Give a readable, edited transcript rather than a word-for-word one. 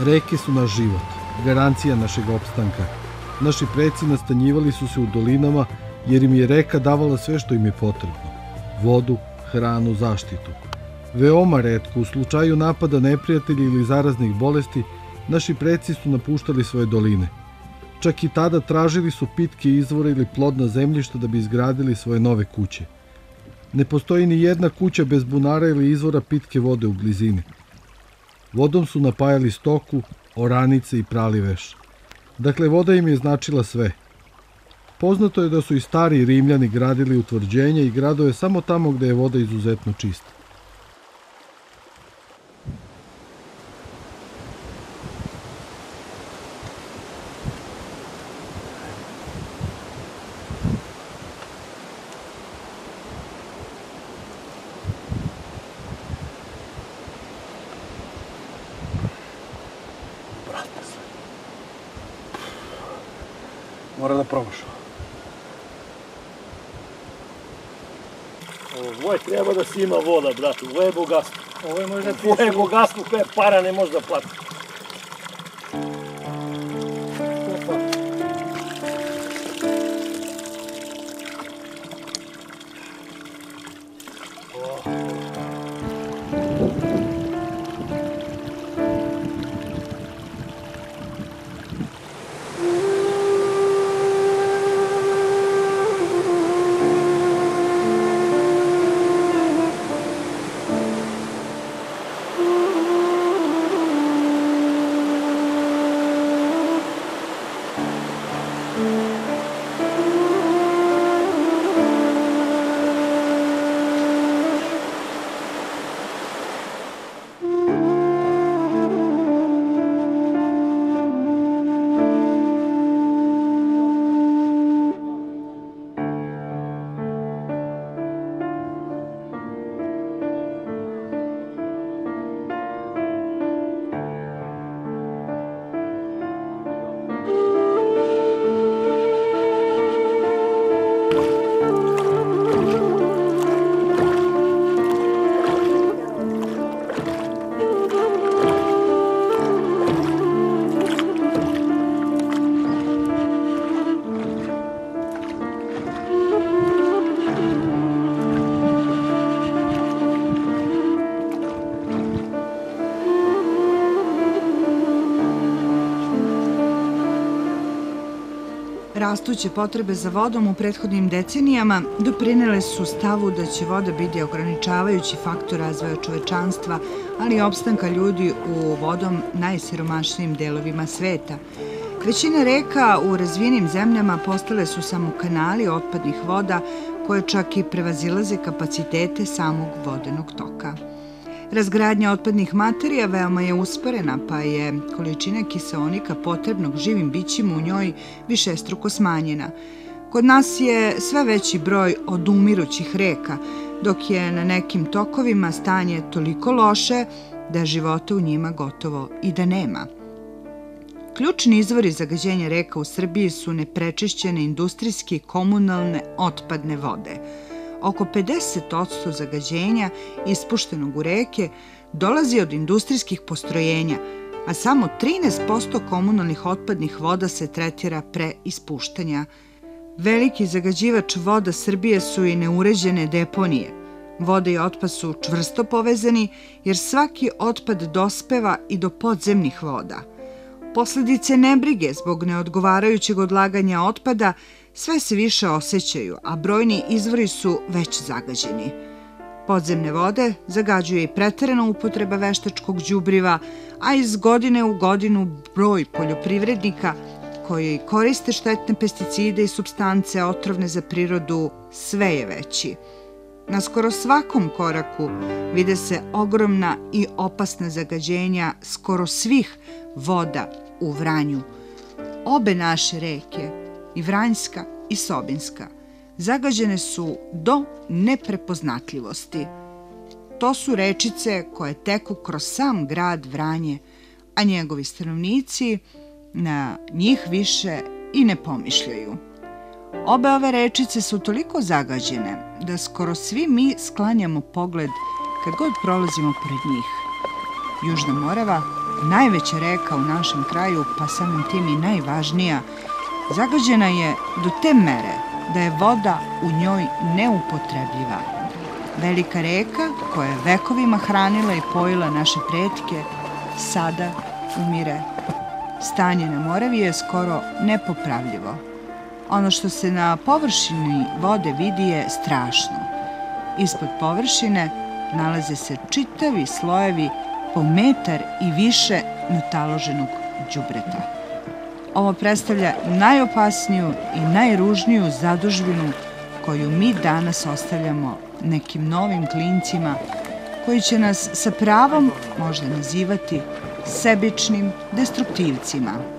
Reke su naš život, garancija našeg opstanka. Naši preci nastanjivali su se u dolinama jer im je reka davala sve što im je potrebno. Vodu, hranu, zaštitu. Veoma retko, u slučaju napada neprijatelja ili zaraznih bolesti, naši preci su napuštali svoje doline. Čak i tada tražili su pitke izvore ili plodna zemljišta da bi izgradili svoje nove kuće. Ne postoji ni jedna kuća bez bunara ili izvora pitke vode u blizini. Vodom su napajali stoku, oranice i prali veš. Dakle, voda im je značila sve. Poznato je da su i stari Rimljani gradili utvrđenja i gradove samo tamo gde je voda izuzetno čista. Mora da probaš. Ovo treba da si ima voda, brate. Ovo je bogatstvo. Ovo je možda Ovo je bogatstvo koje para ne može da plati. Rastuće potrebe za vodom u prethodnim decenijama doprinele su stavu da će voda biti ograničavajući faktor razvoja čovečanstva, ali i opstanka ljudi u vodom najsiromašnijim delovima sveta. Većina reka u razvijenim zemljama postale su samo kanali otpadnih voda koje čak i prevazilaze kapacitete samog vodenog toka. Razgradnja otpadnih materija veoma je usporena, pa je količina kiseonika potrebnog živim bićima u njoj višestruko smanjena. Kod nas je sve veći broj odumirućih reka, dok je na nekim tokovima stanje toliko loše da života u njima gotovo i da nema. Ključni izvori zagađenja reka u Srbiji su neprečišćene industrijske i komunalne otpadne vode. Oko 50% zagađenja ispuštenog u reke dolazi od industrijskih postrojenja, a samo 13% komunalnih otpadnih voda se tretira pre ispuštanja. Veliki zagađivač voda Srbije su i neuređene deponije. Voda i otpad su čvrsto povezani jer svaki otpad dospeva i do podzemnih voda. Posledice nebrige zbog neodgovarajućeg odlaganja otpada sve se više osjećaju, a brojni izvori su već zagađeni. Podzemne vode zagađuje i preterana upotreba veštačkog đubriva, a iz godine u godinu broj poljoprivrednika koji koriste štetne pesticide i supstance otrovne za prirodu sve je veći. Na skoro svakom koraku vide se ogromna i opasna zagađenja skoro svih voda u Vranju. Obe naše reke, i Vranjska i Sobinska, zagađene su do neprepoznatljivosti. To su rečice koje teku kroz sam grad Vranje, a njegovi stanovnici na njih više i ne pomišljaju. Obe ove rečice su toliko zagađene da skoro svi mi sklanjamo pogled kad god prolazimo pored njih. Južna Morava najveća reka u našem kraju, pa samim tim i najvažnija, zagađena je do te mere da je voda u njoj neupotrebljiva. Velika reka koja je vekovima hranila i pojila naše pretke, sada umire. Stanje na Moravi je skoro nepopravljivo. Ono što se na površini vode vidi je strašno. Ispod površine nalaze se čitavi slojevi po metar i više nataloženog đubreta. Ovo predstavlja najopasniju i najružniju zadužbinu koju mi danas ostavljamo nekim novim klincima koji će nas sa pravom možda nazivati sebičnim destruktivcima.